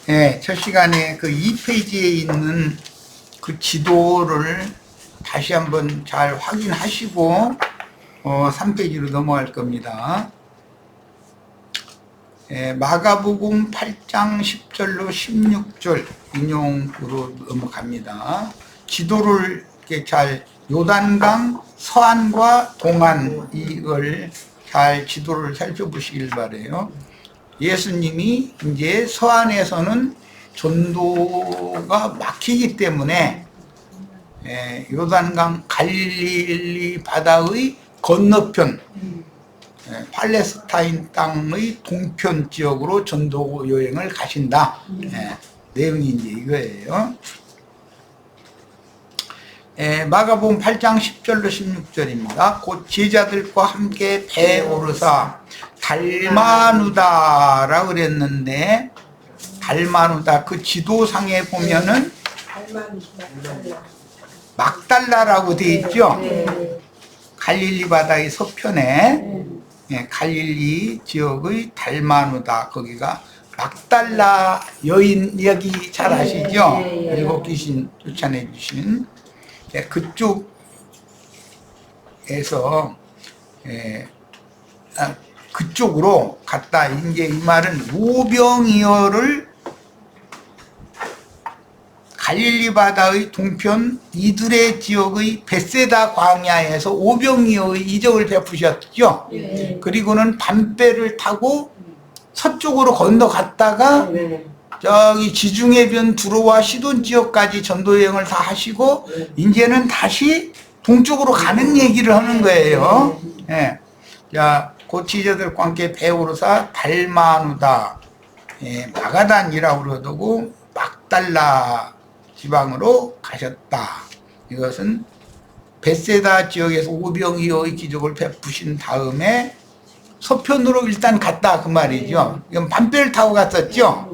네, 첫 시간에 그 2페이지에 있는 그 지도를 다시 한번 잘 확인하시고 3페이지로 넘어갈 겁니다. 마가복음 8장 10절로 16절 인용으로 넘어갑니다. 지도를 이렇게 잘 요단강 서안과 동안 이걸 잘 지도를 살펴보시길 바래요. 예수님이 이제 서안에서는 전도가 막히기 때문에 요단강 갈릴리 바다의 건너편 팔레스타인 땅의 동편 지역으로 전도 여행을 가신다. 내용이 이제 이거예요. 마가복음 8장 10절로 16절입니다. 곧 제자들과 함께 배에 오르사 달마누다라고 그랬는데, 달마누다 그 지도상에 보면은 막달라라고 되어 있죠. 갈릴리 바다의 서편에 갈릴리 지역의 달마누다, 거기가 막달라 여인 이야기 잘 아시죠? 일곱 귀신 쫓아내 주신 그쪽에서 그쪽으로 갔다. 이제 이 말은 오병이어를 갈릴리 바다의 동편 이두레 지역의 벳세다 광야에서 오병이어의 이적을 베푸셨죠. 그리고는 밤배를 타고 서쪽으로 건너갔다가 저기 지중해변 두로와 시돈 지역까지 전도여행을 다 하시고 이제는 다시 동쪽으로 가는 얘기를 하는 거예요. 자, 그 제자들과 함께 배 오르사 달마누다, 마가단이라고 그러고 막달라 지방으로 가셨다. 이것은 벳세다 지역에서 오병이어의 기적을 베푸신 다음에 서편으로 일단 갔다 그 말이죠. 이건 밤배를 타고 갔었죠.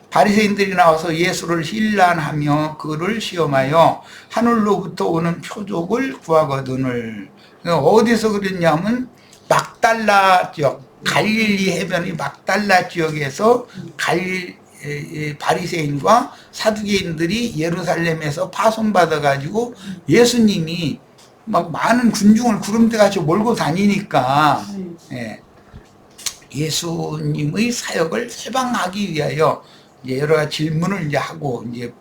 바리새인들이 나와서 예수를 힐난하며 그를 시험하여 하늘로부터 오는 표적을 구하거든을. 어디서 그랬냐면 막달라 지역, 갈릴리 해변의 막달라 지역에서 바리새인과 사두개인들이 예루살렘에서 파송받아 가지고 예수님이 막 많은 군중을 구름대같이 몰고 다니니까 예수님의 사역을 해방하기 위하여 이제 여러 가지 질문을 이제 하고, 이제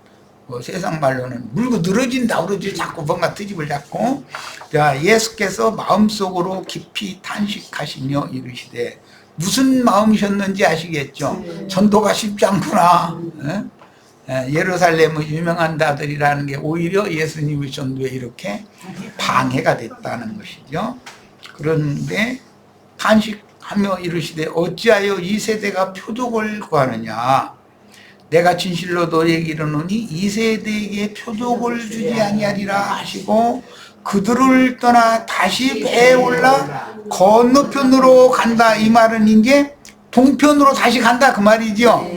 뭐 세상 말로는 물고 늘어진다 그러지, 자꾸 뭔가 트집을 잡고. 자, 예수께서 마음속으로 깊이 탄식하시며 이르시되, 무슨 마음이셨는지 아시겠죠? 전도가 쉽지 않구나. 예루살렘의 유명한 다들이라는 게 오히려 예수님의 전도에 이렇게 방해가 됐다는 것이죠. 그런데 탄식하며 이르시되 어찌하여 이 세대가 표적을 구하느냐. 내가 진실로 너희에게 이르노니 이 세대에게 표적을 주지 아니하리라 하시고 그들을 떠나 다시 배에 올라 건너편으로 간다. 이 말은 이제 동편으로 다시 간다 그 말이죠.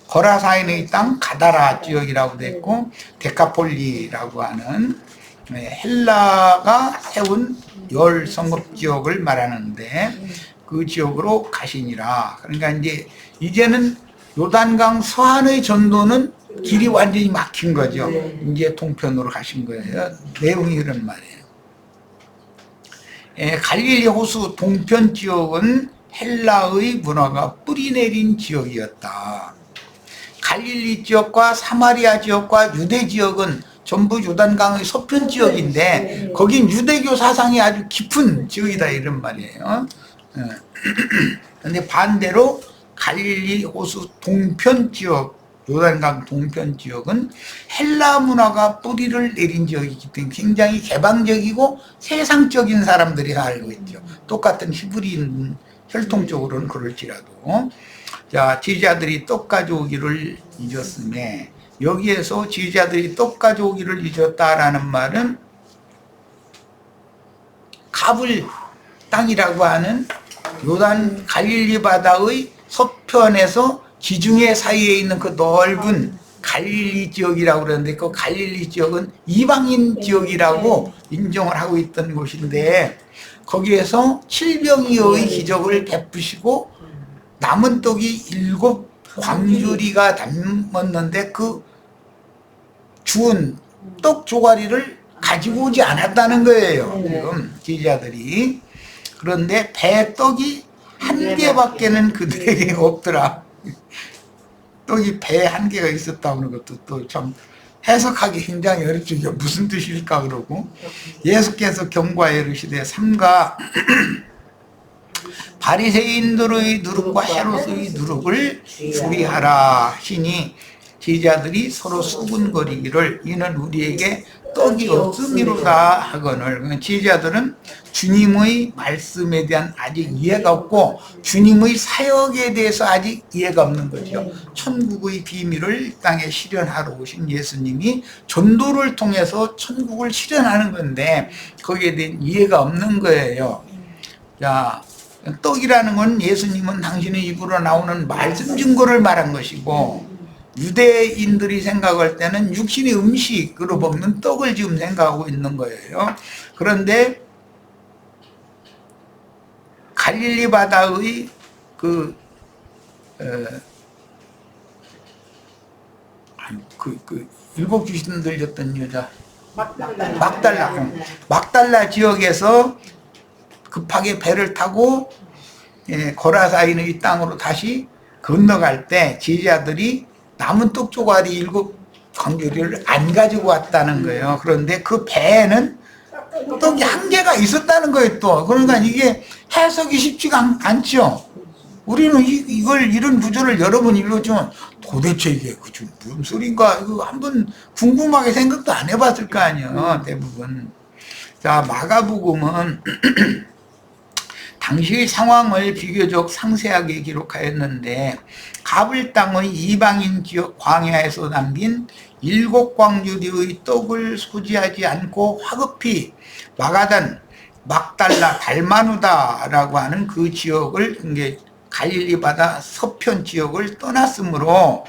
거라사인의 땅 가다라 지역이라고 됐고, 데카폴리라고 하는 헬라가 세운 열 성읍 지역을 말하는데 그 지역으로 가시니라. 그러니까 이제는 요단강 서안의 전도는 길이 완전히 막힌 거죠. 이제 동편으로 가신 거예요. 내용이 그런 말이에요. 갈릴리 호수 동편 지역은 헬라의 문화가 뿌리내린 지역이었다. 갈릴리 지역과 사마리아 지역과 유대 지역은 전부 요단강의 서편 지역인데 거긴 유대교 사상이 아주 깊은 지역이다 이런 말이에요. 그런데 반대로 갈릴리 호수 동편 지역, 요단강 동편 지역은 헬라 문화가 뿌리를 내린 지역이기 때문에 굉장히 개방적이고 세상적인 사람들이 살고 있죠. 똑같은 히브리인 혈통적으로는 그럴지라도. 자, 제자들이 떡 가져오기를 잊었음에, 여기에서 제자들이 떡 가져오기를 잊었다라는 말은 가불 땅이라고 하는 요단 갈릴리 바다의 서편에서 지중해 사이에 있는 그 넓은 갈릴리 지역이라고 그러는데, 그 갈릴리 지역은 이방인 지역이라고 인정을 하고 있던 곳인데, 거기에서 칠병이어의 기적을 베푸시고 남은 떡이 광주리가 담았는데 그 주운 떡 조가리를 가지고 오지 않았다는 거예요. 지금 제자들이. 그런데 배 떡이 한 개밖에는 그들에게 없더라. 떡이 배 한 개가 있었다는 것도 또 참 해석하기 굉장히 어렵죠. 이게 무슨 뜻일까 그러고, 예수께서 경고하여 이르시되 삼가 바리새인들의 누룩과 헤롯의 누룩을 주의하라 하시니 제자들이 서로 수군거리기를 이는 우리에게 떡이 없음이로다 하거늘. 제자들은 주님의 말씀에 대한 아직 이해가 없고 주님의 사역에 대해서 아직 이해가 없는 거죠. 천국의 비밀을 이 땅에 실현하러 오신 예수님이 전도를 통해서 천국을 실현하는 건데 거기에 대한 이해가 없는 거예요. 자, 떡이라는 건 예수님은 당신의 입으로 나오는 말씀 증거를 말한 것이고, 유대인들이 생각할 때는 육신의 음식으로 먹는 떡을 지금 생각하고 있는 거예요. 그런데 갈릴리 바다의 일곱 귀신 들렸던 여자 막달라 지역에서 급하게 배를 타고 고라사인의 땅으로 다시 건너갈 때 제자들이 남은 떡 조가리 7 광주리를 안 가지고 왔다는 거예요. 그런데 그 배에는 떡이 한 개가 있었다는 거예요 또. 그러니까 이게 해석이 쉽지가 않죠. 우리는 이런 구조를 여러 번 읽어주면 도대체 이게 무슨 소린가 이거 한번 궁금하게 생각도 안 해봤을 거 아니에요. 대부분. 자, 마가복음은 당시의 상황을 비교적 상세하게 기록하였는데 가불 땅의 이방인 지역 광야에서 남긴 7 광주리의 떡을 소지하지 않고 화급히 마가단, 막달라, 달마누다라고 하는 그 지역을, 이게 갈릴리 바다 서편 지역을 떠났으므로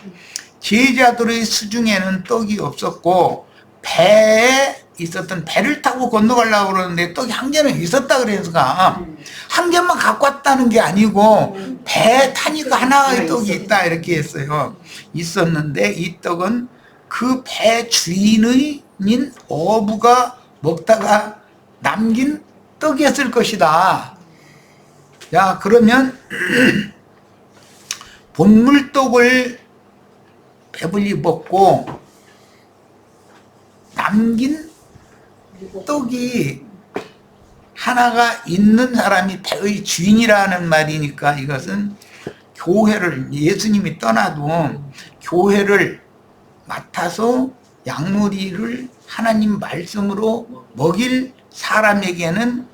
제자들의 수중에는 떡이 없었고 배에 있었던 배를 타고 건너가려고 그러는데 떡이 한 개는 있었다 그러니까 한 개만 갖고 왔다는 게 아니고 배 타니까 하나의 떡이 있다 이렇게 했어요. 있었는데 이 떡은 그 배 주인인 어부가 먹다가 남긴 떡이었을 것이다. 야, 그러면 본물떡을 배불리 먹고 남긴 떡이 하나가 있는 사람이 배의 주인이라는 말이니까 이것은 교회를, 예수님이 떠나도 교회를 맡아서 양무리를 하나님 말씀으로 먹일 사람에게는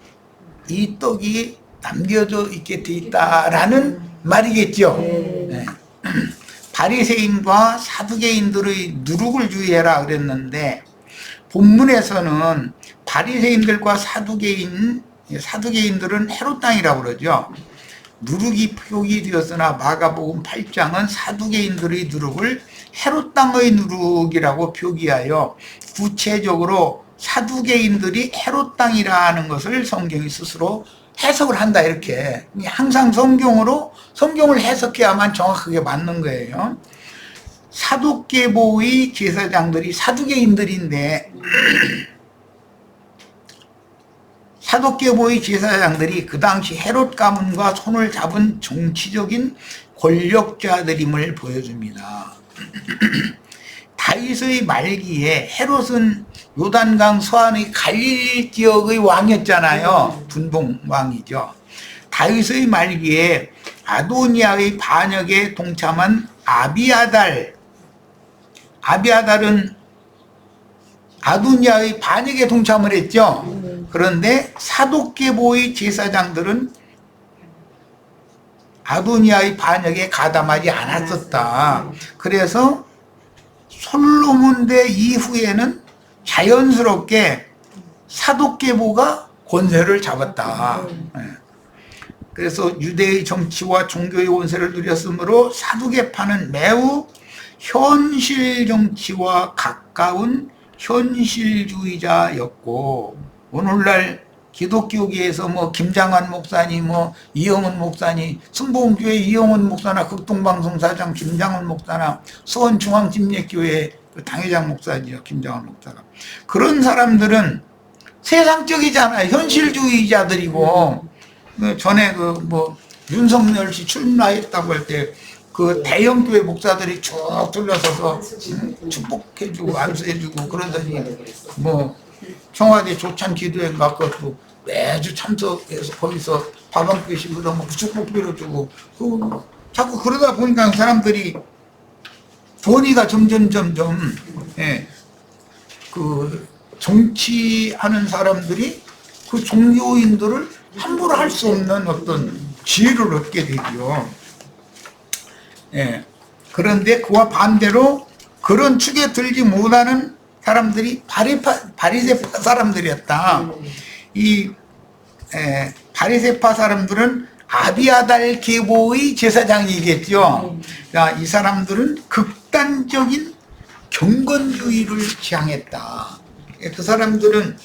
이 떡이 남겨져 있게 돼 있다라는 말이겠죠. 네. 바리새인과 사두개인들의 누룩을 주의해라 그랬는데 본문에서는 바리새인들과 사두개인들은 헤롯 땅이라고 그러죠. 누룩이 표기 되었으나 마가복음 8장은 사두개인들의 누룩을 헤롯 땅의 누룩이라고 표기하여 구체적으로 사두개인들이 헤롯 땅이라는 것을 성경이 스스로 해석을 한다 이렇게. 항상 성경을 해석해야만 정확하게 맞는 거예요. 사두개보의 제사장들이 사두개인들인데 사두개보의 제사장들이 그 당시 헤롯 가문과 손을 잡은 정치적인 권력자들임을 보여줍니다. 다윗의 말기에 헤롯은 요단강 서안의 갈릴리 지역의 왕이었잖아요. 분봉 왕이죠. 다윗의 말기에 아도니아의 반역에 동참한 아비아달은 아도니아의 반역에 동참을 했죠. 그런데 사독계보의 제사장들은 아도니아의 반역에 가담하지 않았었다. 그래서 솔로몬대 이후에는 자연스럽게 사독계보가 권세를 잡았다. 그래서 유대의 정치와 종교의 원세를 누렸으므로 사두개파는 매우 현실 정치와 가까운 현실주의자였고, 오늘날 기독교계에서 뭐 김장환 목사니 뭐 이영훈 목사니 순복음교회 이영훈 목사나 극동방송사장 김장훈 목사나 수원중앙집례교회 그 당회장 목사죠. 김장훈 목사가. 그런 사람들은 세상적이잖아요. 현실주의자들이고 전에 그 뭐 윤석열 씨 출마했다고 할 때 그 대형교회 목사들이 쭉 둘러서서 축복해주고 안수해주고 그러더니 뭐 청와대 조찬 기도회인가 그것도 매주 참석해서 거기서 밥 한 끼씩 얻어먹고 축복 빌어주고 자꾸 그러다 보니까 사람들이 권위가 점점 그 정치하는 사람들이 그 종교인들을 함부로 할 수 없는 어떤 지혜를 얻게 되죠. 그런데 그와 반대로 그런 축에 들지 못하는 사람들이 바리새파 사람들이었다. 이 바리새파 사람들은 아비아달 계보의 제사장이겠죠. 이 사람들은 극단적인 경건주의를 지향했다. 그 사람들은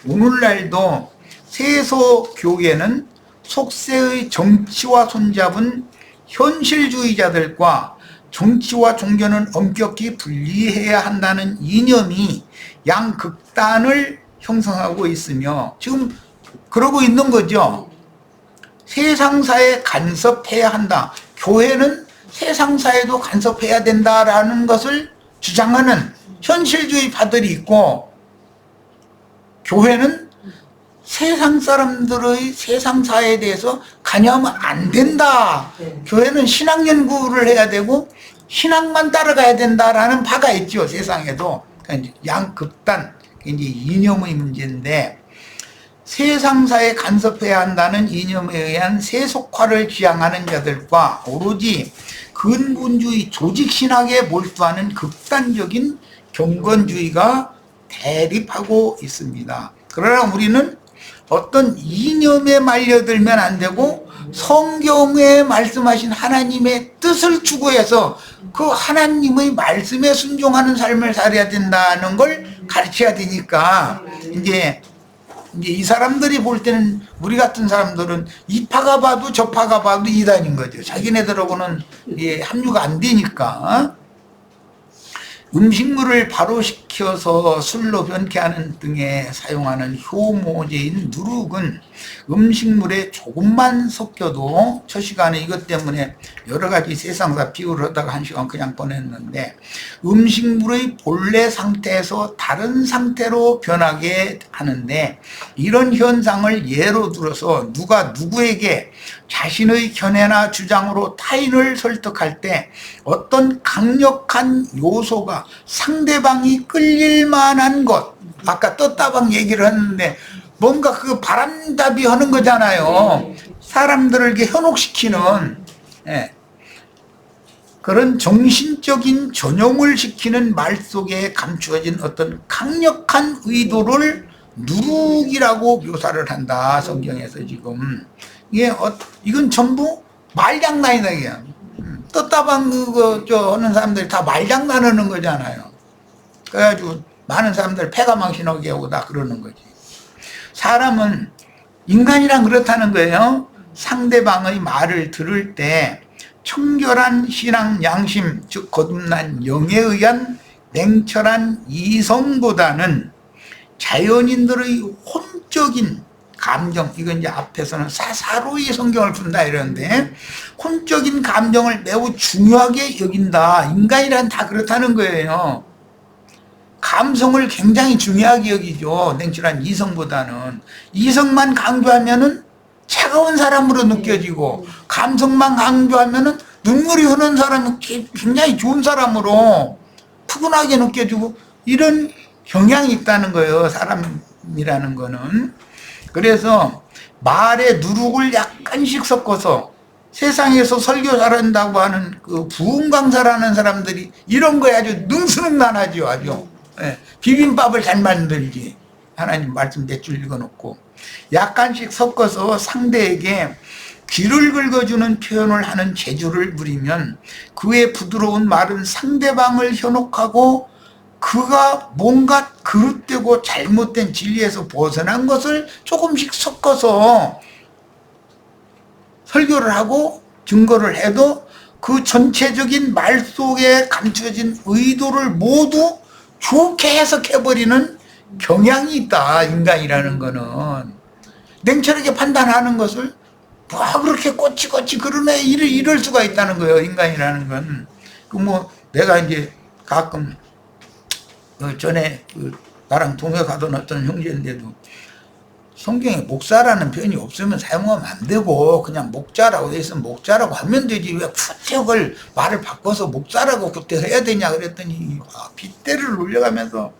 오늘날도 세속교계는 속세의 정치와 손잡은 현실주의자들과 정치와 종교는 엄격히 분리해야 한다는 이념이 양극단을 형성하고 있으며 지금 그러고 있는 거죠. 세상사에 간섭해야 한다. 교회는 세상사에도 간섭해야 된다라는 것을 주장하는 현실주의파들이 있고 교회는 세상 사람들의 세상사에 대해서 관여하면 안 된다. 교회는 신학 연구를 해야 되고 신학만 따라가야 된다라는 파가 있죠. 세상에도. 그러니까 양극단, 이제 이념의 문제인데 세상사에 간섭해야 한다는 이념에 의한 세속화를 지향하는 자들과 오로지 근본주의 조직신학에 몰두하는 극단적인 경건주의가 대립하고 있습니다. 그러나 우리는 어떤 이념에 말려들면 안 되고 성경에 말씀하신 하나님의 뜻을 추구해서 그 하나님의 말씀에 순종하는 삶을 살아야 된다는 걸 가르쳐야 되니까 이제 이 사람들이 볼 때는 우리 같은 사람들은 이 파가 봐도 저 파가 봐도 이단인 거죠. 자기네들하고는 합류가 안 되니까. 음식물을 발효시켜서 술로 변케하는 등에 사용하는 효모제인 누룩은 음식물에 조금만 섞여도 첫 시간에 이것 때문에 여러 가지 세상사 비유를 하다가 한 시간 그냥 보냈는데 음식물의 본래 상태에서 다른 상태로 변하게 하는데 이런 현상을 예로 들어서 누가 누구에게 자신의 견해나 주장으로 타인을 설득할 때 어떤 강력한 요소가 상대방이 끌릴 만한 것, 아까 떴다방 얘기를 했는데 뭔가 그 바람잡이 하는 거잖아요. 사람들을 이렇게 현혹시키는 그런 정신적인 전용을 시키는 말 속에 감추어진 어떤 강력한 의도를 누룩이라고 묘사를 한다. 성경에서 지금 이건 전부 말장난이다. 이게 떴다방 하는 사람들이 다 말장난하는 거잖아요. 그래가지고 많은 사람들 패가망신하게 하고 다 그러는 거지. 사람은 인간이란 그렇다는 거예요. 상대방의 말을 들을 때 청결한 신앙 양심, 즉 거듭난 영에 의한 냉철한 이성보다는 자연인들의 혼적인 감정, 이건 이제 앞에서는 사사로이 성경을 푼다 이러는데 혼적인 감정을 매우 중요하게 여긴다. 인간이란 다 그렇다는 거예요. 감성을 굉장히 중요하게 여기죠. 냉철한 이성보다는. 이성만 강조하면은 차가운 사람으로 느껴지고 감성만 강조하면은 눈물이 흐르는 사람은 굉장히 좋은 사람으로 푸근하게 느껴지고 이런 경향이 있다는 거예요. 사람이라는 거는. 그래서 말에 누룩을 약간씩 섞어서 세상에서 설교 잘한다고 하는 그 부흥 강사라는 사람들이 이런 거에 아주 능수능란하죠. 아주. 비빔밥을 잘 만들지. 하나님 말씀 대출 읽어놓고 약간씩 섞어서 상대에게 귀를 긁어주는 표현을 하는 재주를 부리면 그의 부드러운 말은 상대방을 현혹하고 그가 뭔가 그릇되고 잘못된 진리에서 벗어난 것을 조금씩 섞어서 설교를 하고 증거를 해도 그 전체적인 말 속에 감춰진 의도를 모두 좋게 해석해버리는 경향이 있다. 인간이라는 거는 냉철하게 판단하는 것을 뭐 그렇게 꼬치꼬치 그러네 이럴 수가 있다는 거예요. 인간이라는 건. 그 뭐 내가 이제 가끔 전에 나랑 동해 가던 어떤 형제인데도 성경에 목사라는 표현이 없으면 사용하면 안 되고 그냥 목자라고 돼 있으면 목자라고 하면 되지 왜 구태역을 말을 바꿔서 목사라고 그때 해야 되냐 그랬더니 빗대를 올려가면서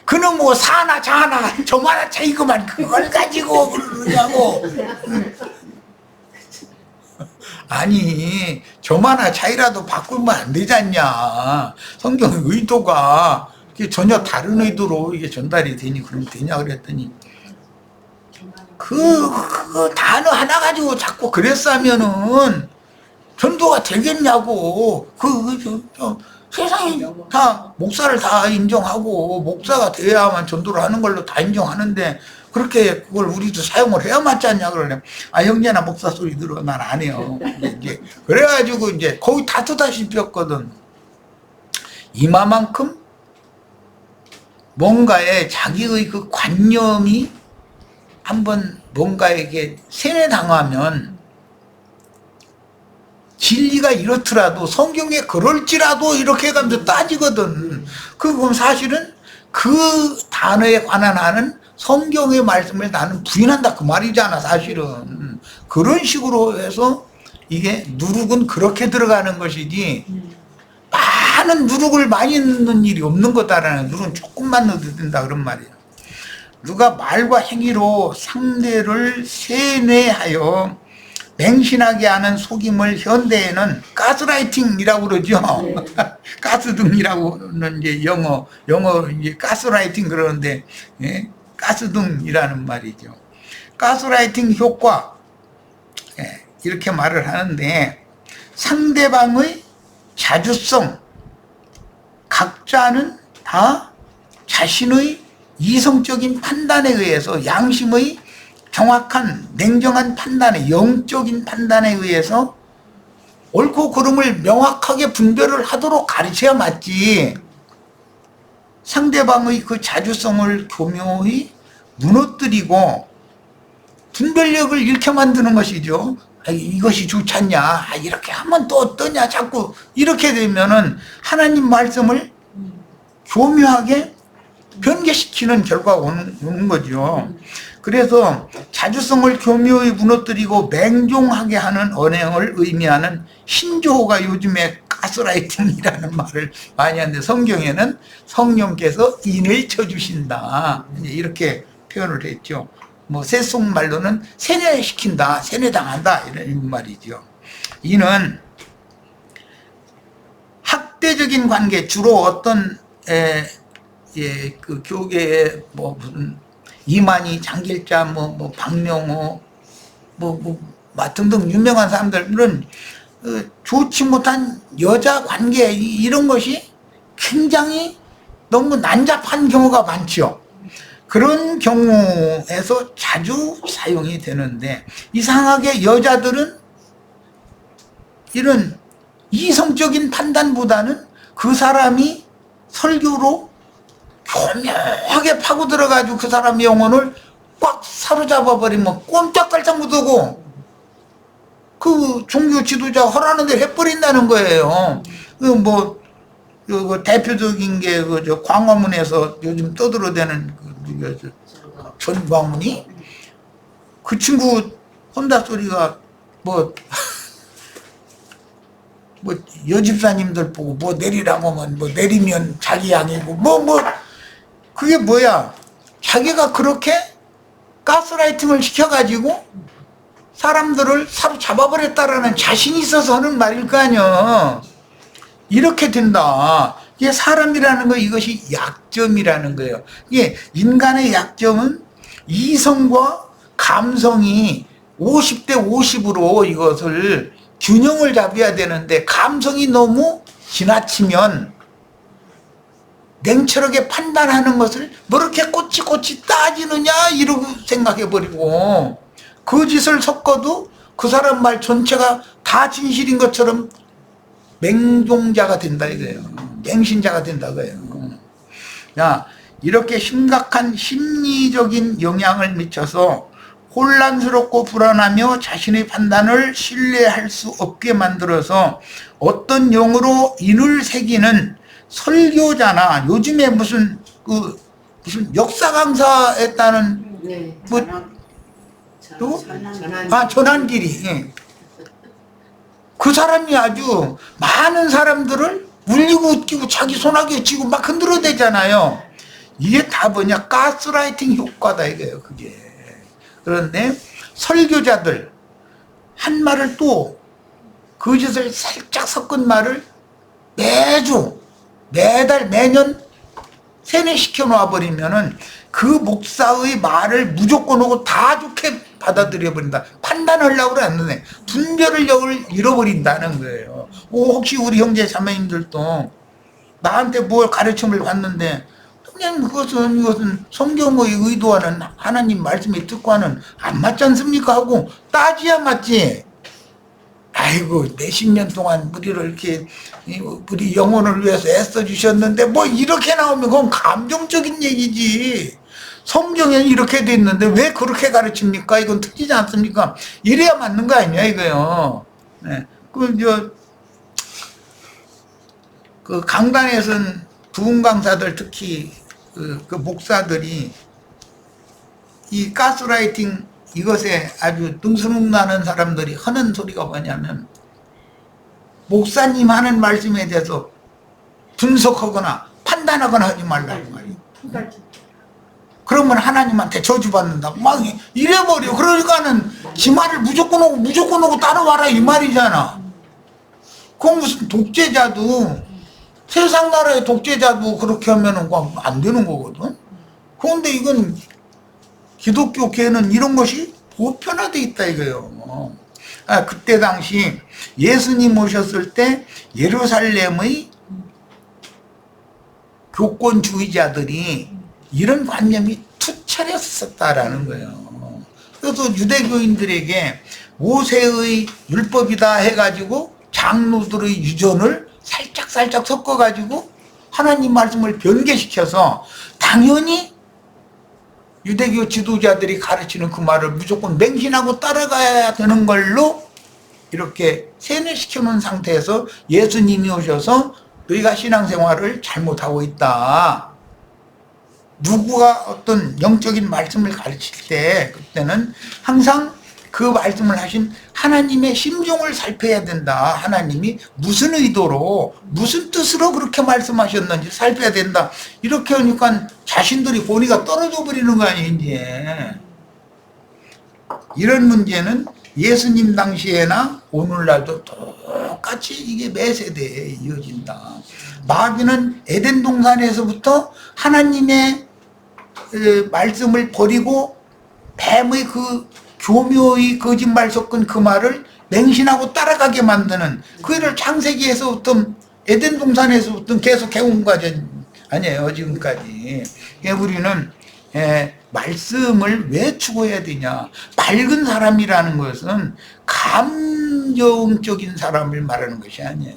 그는 뭐 사나 자나 저마나 차이구만 그걸 가지고 그러냐고. 아니 저마나 차이라도 바꾸면 안 되지 않냐. 성경의 의도가 전혀 다른 의도로 이게 전달이 되니 그럼 되냐 그랬더니 그 단어 하나 가지고 자꾸 그랬으면은 전도가 되겠냐고. 세상이 다 목사를 다 인정하고 목사가 돼야만 전도를 하는 걸로 다 인정하는데 그렇게 그걸 우리도 사용을 해야 맞지 않냐 그러네. 아 형제나 목사 소리 들어 난 안 해요. 이제 그래가지고 이제 거의 다투다시피 했거든. 이마만큼 뭔가에 자기의 그 관념이 한번 뭔가에게 세뇌당하면 진리가 이렇더라도 성경에 그럴지라도 이렇게 해가면서 따지거든. 그럼 사실은 그 단어에 관한 하는 성경의 말씀을 나는 부인한다 그 말이잖아. 사실은 그런 식으로 해서 이게 누룩은 그렇게 들어가는 것이지 많은 누룩을 많이 넣는 일이 없는 거다라는. 누룩은 조금만 넣어도 된다 그런 말이야. 누가 말과 행위로 상대를 세뇌하여 맹신하게 하는 속임을 현대에는 가스라이팅이라고 그러죠. 가스등이라고는 이제 영어 이제 가스라이팅 그러는데 예? 가스등이라는 말이죠. 가스라이팅 효과 예, 이렇게 말을 하는데 상대방의 자주성 각자는 다 자신의 이성적인 판단에 의해서 양심의 정확한 냉정한 판단에 영적인 판단에 의해서 옳고 그름을 명확하게 분별을 하도록 가르쳐야 맞지. 상대방의 그 자주성을 교묘히 무너뜨리고 분별력을 잃게 만드는 것이죠. 이것이 좋지 않냐 이렇게 하면 또 어떠냐 자꾸 이렇게 되면은 하나님 말씀을 교묘하게 변개시키는 결과가 오는 거죠. 그래서 자주성을 교묘히 무너뜨리고 맹종하게 하는 언행을 의미하는 신조어가 요즘에 가스라이팅이라는 말을 많이 하는데 성경에는 성령께서 인을 쳐주신다 이렇게 표현을 했죠. 뭐 세속말로는 세뇌시킨다, 세뇌당한다 이런 말이죠. 이는 학대적인 관계 주로 어떤 그 교계에 뭐 무슨 이만희, 장길자, 뭐 박명호, 뭐 등등 유명한 사람들은 좋지 못한 여자 관계 이런 것이 굉장히 너무 난잡한 경우가 많죠. 그런 경우에서 자주 사용이 되는데 이상하게 여자들은 이런 이성적인 판단보다는 그 사람이 설교로 교묘하게 파고 들어가지고 그 사람의 영혼을 꽉 사로잡아 버리면 꼼짝달싹 못하고 그 종교 지도자 허라는 대로 해버린다는 거예요. 뭐 대표적인 게 저 광화문에서 요즘 떠들어대는 전광훈이 그 친구 혼다 소리가 뭐 여집사님들 보고 뭐 내리라고 하면 뭐 내리면 자기 양이고 뭐 그게 뭐야. 자기가 그렇게 가스라이팅을 시켜가지고 사람들을 사로잡아버렸다라는 자신이 있어서 하는 말일 거 아니야. 이렇게 된다. 이게 사람이라는 거 이것이 약점이라는 거예요. 이게 인간의 약점은 이성과 감성이 50대 50으로 이것을 균형을 잡아야 되는데 감성이 너무 지나치면 냉철하게 판단하는 것을 뭐 이렇게 꼬치꼬치 따지느냐 이러고 생각해버리고 거짓을 섞어도 그 사람 말 전체가 다 진실인 것처럼 맹종자가 된다 이거예요. 맹신자가 된다 이거예요. 야, 이렇게 심각한 심리적인 영향을 미쳐서 혼란스럽고 불안하며 자신의 판단을 신뢰할 수 없게 만들어서 어떤 용어로 인을 새기는 설교자나 요즘에 무슨 역사 강사했다는 네. 뭐 누구? 전환길이. 예. 그 사람이 아주 많은 사람들을 울리고 웃기고 자기 손아귀에 쥐고 막 흔들어대잖아요. 이게 다 뭐냐? 가스라이팅 효과다 이거예요. 그게. 그런데 설교자들 한 말을 또 거짓을 살짝 섞은 말을 매주 매달 매년 세뇌시켜 놓아버리면은 그 목사의 말을 무조건 하고 다 좋게 받아들여 버린다. 판단하려고 그러는데 분별을 잃어버린다는 거예요. 혹시 우리 형제 자매님들도 나한테 뭘 가르침을 받는데 그냥 이것은 성경의 의도와는 하나님 말씀이 뜻과는 안 맞지 않습니까? 하고 따지야 맞지. 아이고 몇십 년 동안 우리를 이렇게 우리 영혼을 위해서 애써 주셨는데 뭐 이렇게 나오면 그건 감정적인 얘기지. 성경에는 이렇게 돼 있는데 왜 그렇게 가르칩니까? 이건 틀리지 않습니까? 이래야 맞는 거 아니야 이거요. 네. 그 강단에서는 부흥 강사들 특히 그 목사들이 이 가스라이팅 이것에 아주 등수능나는 사람들이 하는 소리가 뭐냐면 목사님 하는 말씀에 대해서 분석하거나 판단하거나 하지 말라고 말이에요. 그러면 하나님한테 저주받는다. 막 이래버려. 그러니까는 지 말을 무조건 오고 따라와라 이 말이잖아. 그건 무슨 독재자도 세상 나라의 독재자도 그렇게 하면은 안 되는 거거든. 그런데 이건 기독교계는 이런 것이 보편화되어 있다 이거예요. 그때 당시 예수님 오셨을 때 예루살렘의 교권주의자들이 이런 관념이 투철했었다라는 거예요. 그래서 유대교인들에게 모세의 율법이다 해가지고 장로들의 유전을 살짝 섞어가지고 하나님 말씀을 변개시켜서 당연히 유대교 지도자들이 가르치는 그 말을 무조건 맹신하고 따라가야 되는 걸로 이렇게 세뇌시켜 놓은 상태에서 예수님이 오셔서 너희가 신앙생활을 잘못하고 있다. 누구가 어떤 영적인 말씀을 가르칠 때 그때는 항상 그 말씀을 하신 하나님의 심정을 살펴야 된다. 하나님이 무슨 의도로 무슨 뜻으로 그렇게 말씀하셨는지 살펴야 된다. 이렇게 하니까 자신들이 본의가 떨어져 버리는 거 아니에요 이제. 이런 문제는 예수님 당시에나 오늘날도 똑같이 이게 매 세대에 이어진다. 마귀는 에덴 동산에서부터 하나님의 말씀을 버리고 뱀의 그 교묘히 거짓말 섞은 그 말을 맹신하고 따라가게 만드는 그를 창세기에서부터 에덴 동산에서부터 계속 해온 과정 아니에요 지금까지. 우리는 말씀을 왜 추구해야 되냐. 밝은 사람이라는 것은 감정적인 사람을 말하는 것이 아니에요.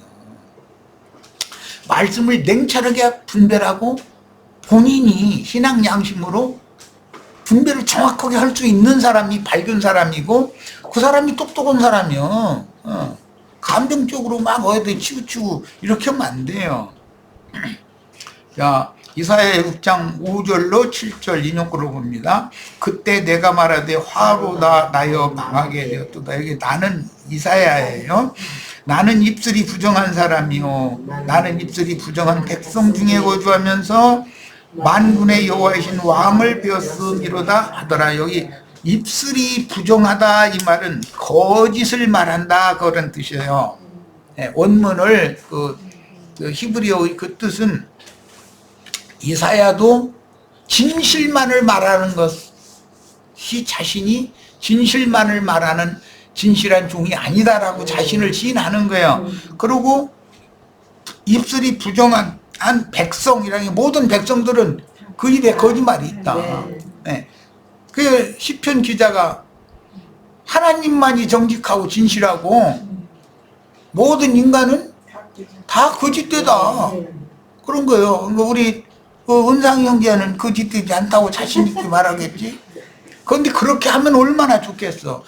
말씀을 냉철하게 분별하고 본인이 신앙 양심으로 분별을 정확하게 할 수 있는 사람이 밝은 사람이고 그 사람이 똑똑한 사람이요. 감정적으로 막 어디 치우치고 이렇게 하면 안 돼요. 자, 이사야 6장 5절로 7절 인용구로 봅니다. 그때 내가 말하되 화로 나여 망하게 되었도다. 여기 나는 이사야예요. 나는 입술이 부정한 사람이요 나는 입술이 부정한 백성 중에 거주하면서 만군의 여호와이신 왕을 배웠음이로다 하더라. 여기 입술이 부정하다 이 말은 거짓을 말한다 그런 뜻이에요. 원문을 그 히브리어의 그 뜻은 이사야도 진실만을 말하는 것이 자신이 진실만을 말하는 진실한 종이 아니다라고 자신을 시인하는 거예요. 그리고 입술이 부정한 한 백성이라는 게 모든 백성들은 그 입에 거짓말이 있다. 네. 그 시편 기자가 하나님만이 정직하고 진실하고 모든 인간은 다 거짓되다. 그런 거예요. 그러니까 우리 은상 형제는 거짓되지 않다고 자신 있게 말하겠지. 그런데 그렇게 하면 얼마나 좋겠어.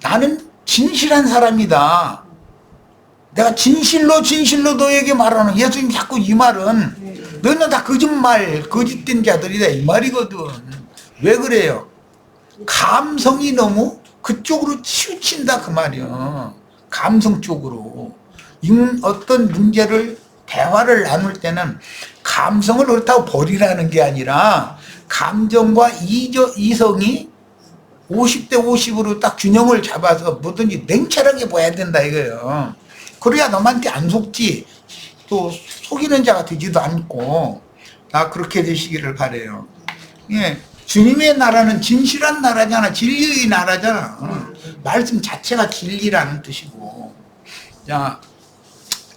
나는 진실한 사람이다. 내가 진실로 너에게 말하는, 예수님 자꾸 이 말은 너는 다 거짓말, 거짓된 자들이다 이 말이거든. 왜 그래요? 감성이 너무 그쪽으로 치우친다 그 말이야. 감성 쪽으로. 어떤 문제를 대화를 나눌 때는 감성을 그렇다고 버리라는 게 아니라 감정과 이성이 50대 50으로 딱 균형을 잡아서 뭐든지 냉철하게 봐야 된다 이거예요. 그래야 너한테 안 속지, 또 속이는 자가 되지도 않고. 다 그렇게 되시기를 바라요. 예, 주님의 나라는 진실한 나라잖아. 진리의 나라잖아. 말씀 자체가 진리라는 뜻이고. 자,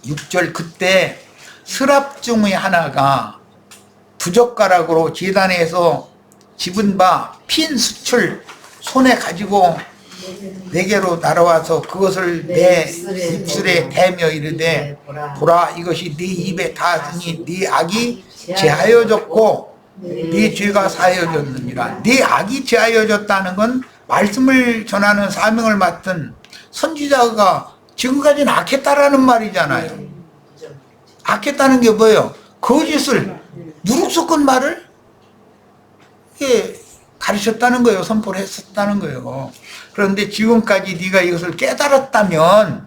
6절, 그때 스랍 중의 하나가 부젓가락으로 제단에서 집은 바 핀 수출 손에 가지고 내게로 날아와서 그것을 내 입술에 대며 이르되, 보라, 이것이 네 입에 닿았으니 네 악이 제하여졌고 네 죄가 사하여졌느니라. 네 악이 제하여졌다는 건 말씀을 전하는 사명을 맡은 선지자가 지금까지는 악했다라는 말이잖아요. 악했다는 게 뭐예요? 거짓을, 누룩 섞은 말을 가르쳤다는 거예요. 선포를 했었다는 거예요. 그런데 지금까지 네가 이것을 깨달았다면,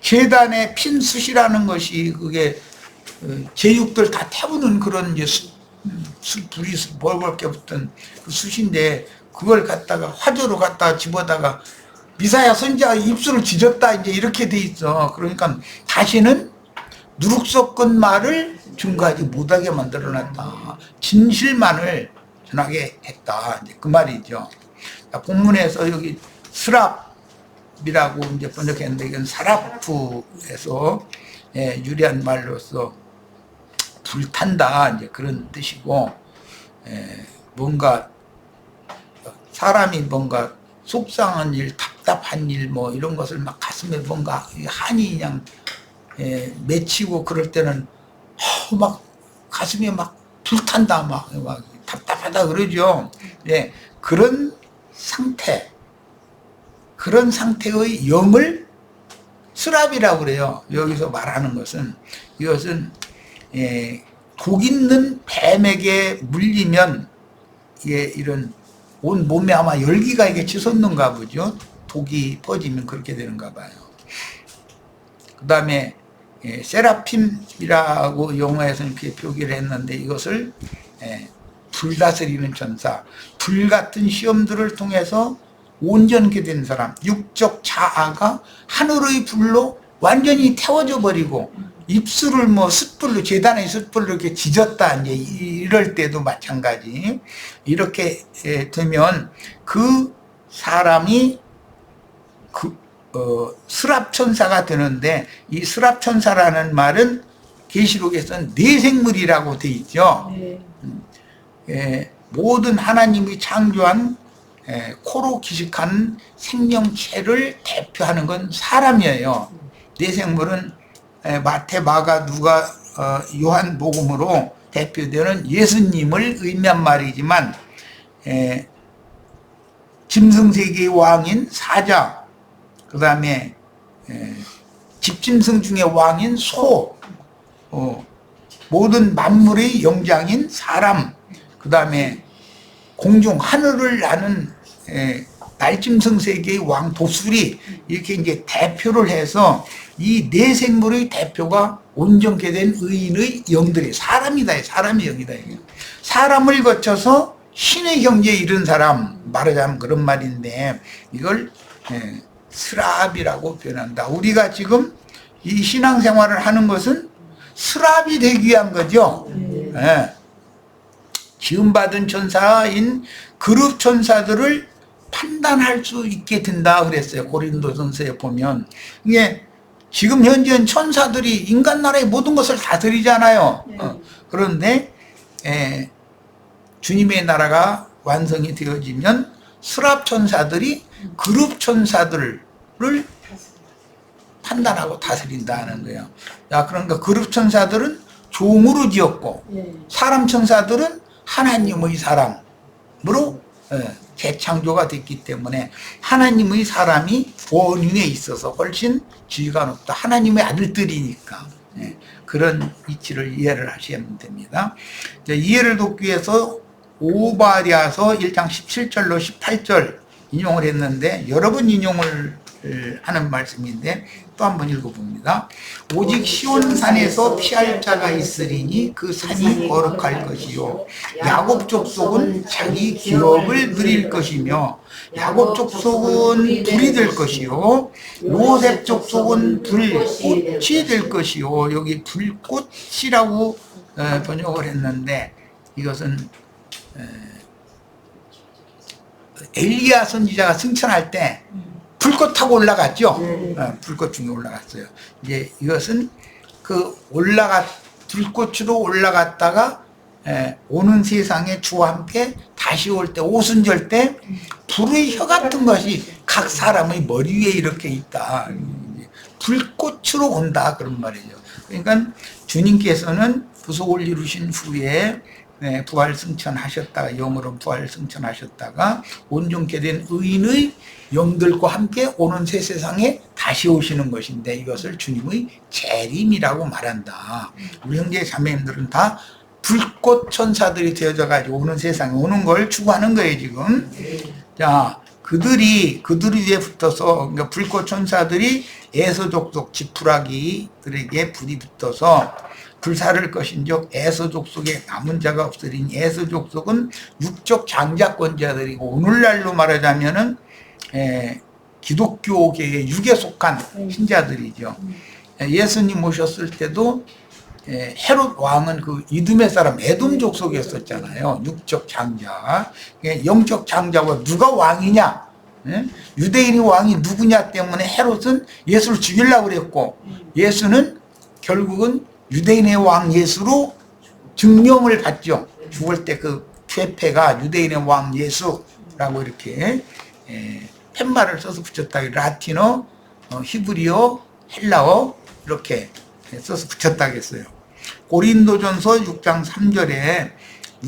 제단의 핀 숯이라는 것이 그게 제육들 다 태우는 그런 이제 불이 벌벌게 붙은 그 숯인데, 그걸 갖다가 화조로 갖다가 집어다가 미사야 선지자가 입술을 지졌다 이제 이렇게 돼 있어. 그러니까 다시는 누룩 섞은 말을 증거하지 못하게 만들어놨다. 진실만을 전하게 했다. 이제 그 말이죠. 본문에서 여기 스랍이라고 이제 번역했는데, 이건 사라프에서 유래한 말로서 불탄다 이제 그런 뜻이고, 뭔가 사람이 뭔가 속상한 일, 답답한 일, 뭐 이런 것을 막 가슴에 뭔가 한이 그냥 맺히고 그럴 때는 막 가슴에 막 불탄다, 막 답답하다 그러죠. 예, 그런 상태, 그런 상태의 영을 스랍이라고 그래요. 여기서 말하는 것은, 이것은 독 있는 뱀에게 물리면 이런 온 몸에 아마 열기가 이게 치솟는가 보죠. 독이 퍼지면 그렇게 되는가 봐요. 그 다음에 세라핌이라고 영어에서는 이렇게 표기를 했는데, 이것을 불다스리는 천사, 불같은 시험들을 통해서 온전케 된 사람, 육적 자아가 하늘의 불로 완전히 태워져 버리고, 입술을 뭐 숯불로, 제단의 숯불로 이렇게 지졌다 이제 이럴 때도 마찬가지. 이렇게 되면 그 사람이 스랍 천사가 되는데, 이 스랍 천사라는 말은 계시록에서는 내생물이라고 돼 있죠. 모든 하나님이 창조한 코로 기식한 생명체를 대표하는 건 사람이에요. 내생물은 마태, 마가, 누가, 요한 복음으로 대표되는 예수님을 의미한 말이지만, 짐승세계의 왕인 사자, 그 다음에 집짐승 중에 왕인 소, 모든 만물의 영장인 사람, 그 다음에 공중 하늘을 나는 날짐승 세계의 왕 도술이, 이렇게 이제 대표를 해서 이 네 생물의 대표가 온전케 된 의인의 영들이 사람이다. 사람의 영이다. 사람을 거쳐서 신의 경지에 이른 사람, 말하자면 그런 말인데, 이걸 스랍이라고 표현한다. 우리가 지금 이 신앙생활을 하는 것은 스랍이 되기 위한 거죠. 지음받은 천사인 그룹 천사들을 판단할 수 있게 된다 그랬어요. 고린도전서에 보면. 이게 지금 현재는 천사들이 인간 나라의 모든 것을 다스리잖아요. 그런데 주님의 나라가 완성이 되어지면 스랍 천사들이 그룹 천사들을 판단하고 다스린다는 거예요. 야, 그러니까 그룹 천사들은 종으로 지었고 사람 천사들은 하나님의 사람으로 재창조가 됐기 때문에 하나님의 사람이 원흉에 있어서 훨씬 지위가 높다. 하나님의 아들들이니까. 그런 이치를 이해를 하시면 됩니다. 이해를 돕기 위해서 오바댜서 1장 17절로 18절 인용을 했는데 여러 번 인용을 하는 말씀인데 또 한 번 읽어봅니다. 오직 시온산에서 피할 자가 있으리니 그 산이 거룩할 것이요 야곱 족속은 자기 기업을 누릴 것이며 야곱 족속은 불이 될 것이요 요셉 족속은 불꽃이 될 것이요. 여기 불꽃이라고 번역을 했는데 이것은 엘리야 선지자가 승천할 때 불꽃 타고 올라갔죠. 불꽃 중에 올라갔어요. 이제 이것은 그 불꽃으로 올라갔다가 오는 세상에 주와 함께 다시 올 때 오순절 때 불의 혀 같은 것이 각 사람의 머리 위에 이렇게 있다. 불꽃으로 온다 그런 말이죠. 그러니까 주님께서는 부속을 이루신 후에 부활 승천하셨다가 영으로 부활 승천하셨다가 온전케 된 의인의 영들과 함께 오는 새 세상에 다시 오시는 것인데 이것을 주님의 재림이라고 말한다. 우리 형제 자매님들은 다 불꽃 천사들이 되어져 가지고 오는 세상에 오는 걸 추구하는 거예요 지금. 자, 그들이 위에 붙어서 그러니까 불꽃 천사들이 에서족속 지푸라기들에게 불이 붙어서 불사를 것인즉 에서족속에 남은 자가 없으리니 에서족속은 육적 장자권자들이고 오늘날로 말하자면은 기독교계의 육에 속한 신자들이죠. 예수님 오셨을 때도 헤롯 왕은 그 이두메 사람 에돔 족속이었었잖아요. 육적 장자. 영적 장자가 누가 왕이냐? 유대인이 왕이 누구냐 때문에 헤롯은 예수를 죽이려고 그랬고 예수는 결국은 유대인의 왕 예수로 증명을 받죠. 죽을 때 그 죄패가 유대인의 왕 예수라고 이렇게 팻말을 써서 붙였다. 라틴어, 히브리어, 헬라어 이렇게 써서 붙였다고 했어요. 고린도전서 6장 3절에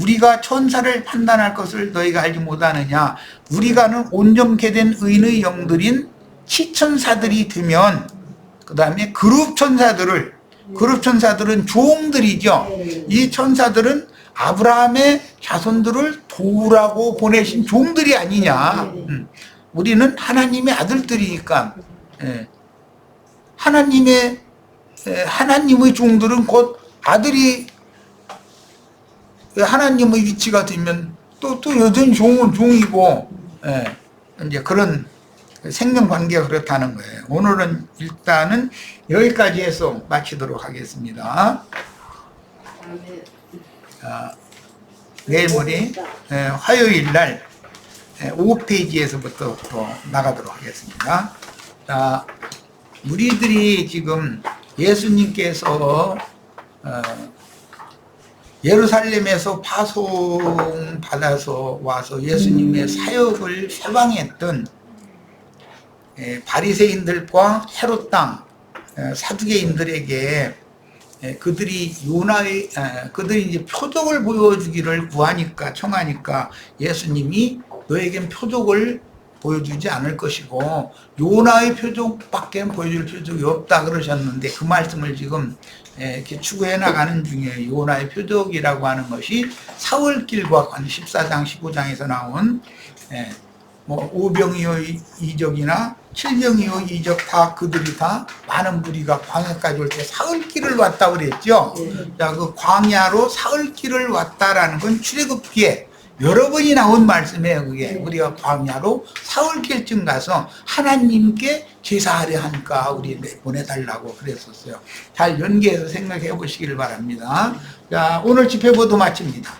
우리가 천사를 판단할 것을 너희가 알지 못하느냐. 우리가는 온전케 된 의인의 영들인 시천사들이 되면 그 다음에 그룹 천사들은 종들이죠. 이 천사들은 아브라함의 자손들을 도우라고 보내신 종들이 아니냐. 우리는 하나님의 아들들이니까 하나님의 종들은 곧 아들이 하나님의 위치가 되면 또 여전히 종은 종이고 이제 그런 생명관계가 그렇다는 거예요. 오늘은 일단은 여기까지 해서 마치도록 하겠습니다. 내일 모레 화요일 날 5페이지에서부터 또 나가도록 하겠습니다. 자, 우리들이 지금 예수님께서 예루살렘에서 파송 받아서 와서 예수님의 사역을 해방했던 바리새인들과 헤롯 땅 사두개인들에게 그들이 이제 표적을 보여주기를 청하니까 예수님이 너에겐 표적을 보여주지 않을 것이고 요나의 표적밖에 보여줄 표적이 없다 그러셨는데 그 말씀을 지금 이렇게 추구해 나가는 중에 요나의 표적이라고 하는 것이 사흘길과 14장 15장에서 나온 오병이어의 이적이나 7병이어의 이적 다 그들이 다 많은 무리가 광야까지 올 때 사흘길을 왔다 그랬죠. 자, 그 광야로 사흘길을 왔다라는 건 출애굽기에 여러 번이 나온 말씀이에요. 그게 우리가 광야로 사흘길쯤 가서 하나님께 제사하려 하니까 우리 보내달라고 그랬었어요. 잘 연계해서 생각해 보시기를 바랍니다. 자, 오늘 집회보도 마칩니다.